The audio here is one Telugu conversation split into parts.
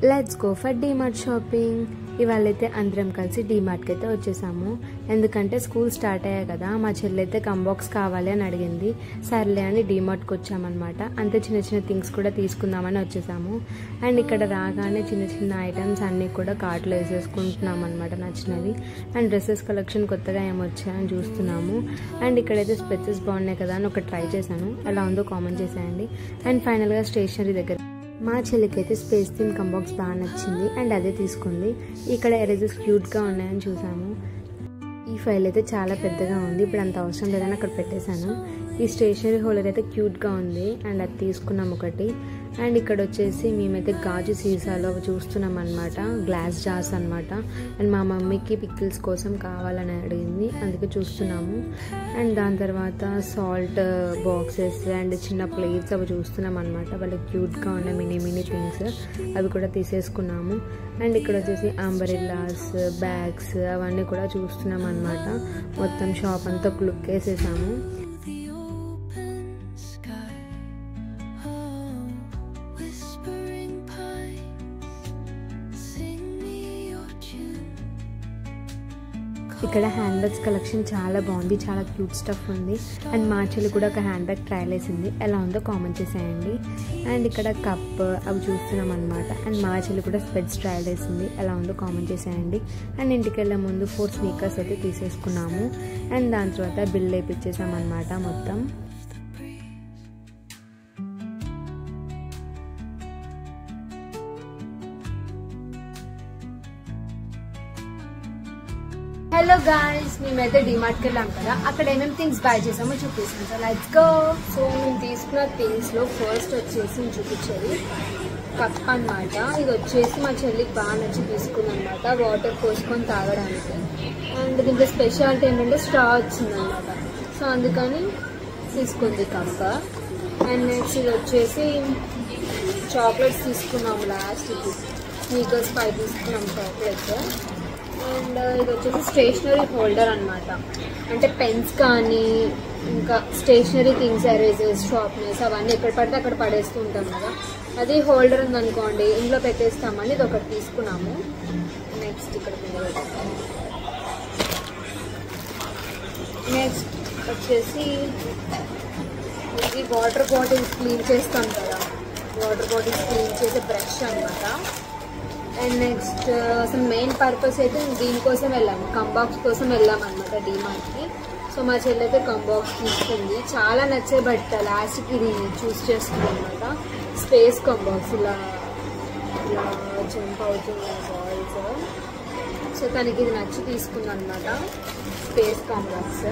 Let's go for DMart shopping. ఇవాళైతే అందరం కలిసి డీమార్ట్కి అయితే వచ్చేసాము. ఎందుకంటే స్కూల్ స్టార్ట్ అయ్యాయి కదా, మా చెల్లైతే కంబాక్స్ కావాలి అని అడిగింది. సర్లే అని డీమార్ట్కి వచ్చామన్నమాట. అంతే చిన్న చిన్న థింగ్స్ కూడా తీసుకుందామని వచ్చేసాము. అండ్ ఇక్కడ రాగానే చిన్న చిన్న ఐటమ్స్ అన్నీ కూడా కార్ట్లో వేసేసుకుంటున్నాం అనమాట, నచ్చినవి. అండ్ డ్రెస్సెస్ కలెక్షన్ కొత్తగా ఏమొచ్చాయని చూస్తున్నాము. అండ్ ఇక్కడైతే స్పెచెస్ బాగున్నాయి కదా అని ఒక ట్రై చేశాను, ఎలా ఉందో కామెంట్ చేసేయండి. అండ్ ఫైనల్గా స్టేషనరీ దగ్గర మా చెల్లికి అయితే స్పేస్ థీమ్ కంబాక్స్ బాగా నచ్చింది అండ్ అదే తీసుకుంది. ఇక్కడ ఎరేజర్స్ క్యూట్గా ఉన్నాయని చూసాము. ఈ ఫైల్ అయితే చాలా పెద్దగా ఉంది, ఇప్పుడు అంత అవసరం లేదని అక్కడ పెట్టేశాను. ఈ స్టేషనరీ హోల్డర్ అయితే క్యూట్గా ఉంది అండ్ అది తీసుకున్నాం ఒకటి. అండ్ ఇక్కడ వచ్చేసి మేమైతే గాజు సీసాలో చూస్తున్నాం అనమాట, గ్లాస్ జార్స్ అనమాట. అండ్ మా మమ్మీకి పికిల్స్ కోసం కావాలని అడిగింది, అందుకే చూస్తున్నాము. అండ్ దాని తర్వాత సాల్ట్ బాక్సెస్ అండ్ చిన్న ప్లేట్స్ అవి చూస్తున్నాం అనమాట. వాళ్ళకి క్యూట్గా ఉన్న మినీ మినీ థింగ్స్ అవి కూడా తీసేసుకున్నాము. అండ్ ఇక్కడ వచ్చేసి అంబ్రెల్లాస్, బ్యాగ్స్ అవన్నీ కూడా చూస్తున్నాం అనమాట. మొత్తం షాప్ అంతా ఒక లుక్ వేసేసాము. ఇక్కడ హ్యాండ్ బ్యాగ్స్ కలెక్షన్ చాలా బాగుంది, చాలా క్యూట్ స్టఫ్ ఉంది. అండ్ మా చెల్లి కూడా ఒక హ్యాండ్ బ్యాగ్ ట్రయల్ వేసింది, ఎలా ఉందో కామెంట్ చేసేయండి. అండ్ ఇక్కడ కప్ అవి చూస్తున్నాం అనమాట. అండ్ మా చెల్లి కూడా స్పెడ్స్ ట్రయల్ వేసింది, ఎలా ఉందో కామెంట్ చేసేయండి. అండ్ ఇంటికి వెళ్ళే ముందు 4 స్నీకర్స్ అయితే తీసేసుకున్నాము. అండ్ దాని తర్వాత బిల్ వేయించేసాం అనమాట మొత్తం. హలో గాయ్స్, మేమైతే డిమార్ట్కి వెళ్ళాం కదా, అక్కడ ఏమేమి థింగ్స్ బై చేసామో చూపిస్తాం. So let's go. సో మేము తీసుకున్న థింగ్స్లో ఫస్ట్ వచ్చేసి చూపించేది కప్ అనమాట. ఇది వచ్చేసి మా చెల్లికి బాగా నచ్చి తీసుకుందనమాట, వాటర్ పోసుకొని తాగడానికి. అండ్ దీంట్లో స్పెషాలిటీ ఏంటంటే స్ట్రా వచ్చిందనమాట, సో అందుకని తీసుకుంది కప్. అండ్ నెక్స్ట్ ఇది వచ్చేసి చాక్లెట్స్ తీసుకున్నాము, లాస్ట్కి స్నీకర్స్ 5 తీసుకున్నాము చాక్లెట్స్. అండ్ ఇది వచ్చేసి స్టేషనరీ హోల్డర్ అనమాట, అంటే పెన్స్ కానీ ఇంకా స్టేషనరీ థింగ్స్, ఎరేజర్స్, షార్ప్నర్స్ అవన్నీ ఎక్కడ పడితే అక్కడ పడేస్తూ ఉంటాం కదా, అది హోల్డర్ ఉందనుకోండి ఇంట్లో పెట్టేస్తామని ఇది ఒకటి తీసుకున్నాము. నెక్స్ట్ ఇక్కడ నెక్స్ట్ వచ్చేసి ఇది వాటర్ బాటిల్స్ క్లీన్ చేస్తాం కదా, వాటర్ బాటిల్స్ క్లీన్ చేసే బ్రష్ అనమాట. అండ్ నెక్స్ట్ అసలు మెయిన్ పర్పస్ అయితే దీనికోసం వెళ్ళాము, కంబాక్స్ కోసం వెళ్ళాము అనమాట డీమార్ట్కి. సో మా చెల్లి అయితే కంబాక్స్ తీసుకుంది, చాలా నచ్చే. బట్ లాస్ట్కి ఇది చూస్ చేసుకుంది అనమాట, స్పేస్ కంబాక్స్. ఇలా ఇలా జంప్ అవుతుంది బాల్స్. సో తనకి ఇది నచ్చి తీసుకుంది అనమాట, స్పేస్ కంబాక్స్.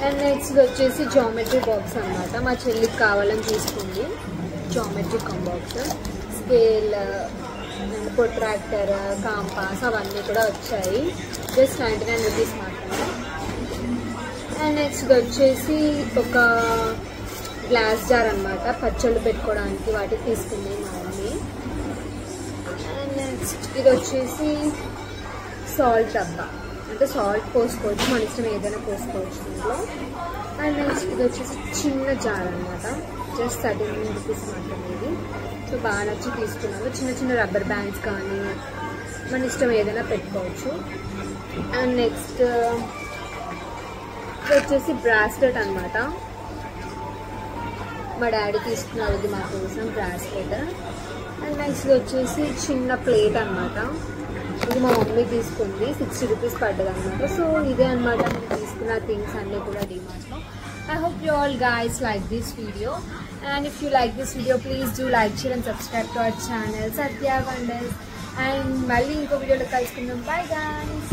అండ్ నెక్స్ట్ వచ్చేసి జామెట్రీ బాక్స్ అనమాట, మా చెల్లికి కావాలని తీసుకుంది geometry cum box. Scale and protractor, compass అవన్నీ కూడా వచ్చాయి, జస్ట్ 99 రూపీస్ మాత్రమే. అండ్ నెక్స్ట్ వచ్చేసి ఒక గ్లాస్ జార్ అనమాట, పచ్చళ్ళు పెట్టుకోవడానికి వాటికి తీసుకుంది మా మమ్మీ. అండ్ నెక్స్ట్ ఇది వచ్చేసి సాల్ట్ డబ్బా, అంటే సాల్ట్ పోసుకోవచ్చు, మన ఇష్టం ఏదైనా పోసుకోవచ్చు దీంట్లో. అండ్ నెక్స్ట్ ఇది వచ్చేసి చిన్న జార్ అనమాట, జస్ట్ 39 రూపీస్ మాత్రమే ఇది. సో బాగా నచ్చి తీసుకున్నాను. చిన్న చిన్న రబ్బర్ బ్యాండ్స్ కానీ మన ఇష్టం ఏదైనా పెట్టుకోవచ్చు. అండ్ నెక్స్ట్ వచ్చేసి బ్రాస్లెట్ అనమాట, మా డాడీ తీసుకున్నారు ఇది మా కోసం బ్రాస్లెట్. అండ్ నెక్స్ట్ వచ్చేసి చిన్న ప్లేట్ అనమాట, ఇది మా మమ్మీ తీసుకుంది, 60 రూపీస్ పడ్డది అనమాట. సో ఇదే అనమాట నేను తీసుకున్న థింగ్స్ అన్నీ కూడా డిమార్ట్లో. I hope you all guys like this video, and if you like this video please do like, share and subscribe to our channel Satya Wonders. And malli inko video lo kalusundam. Bye guys.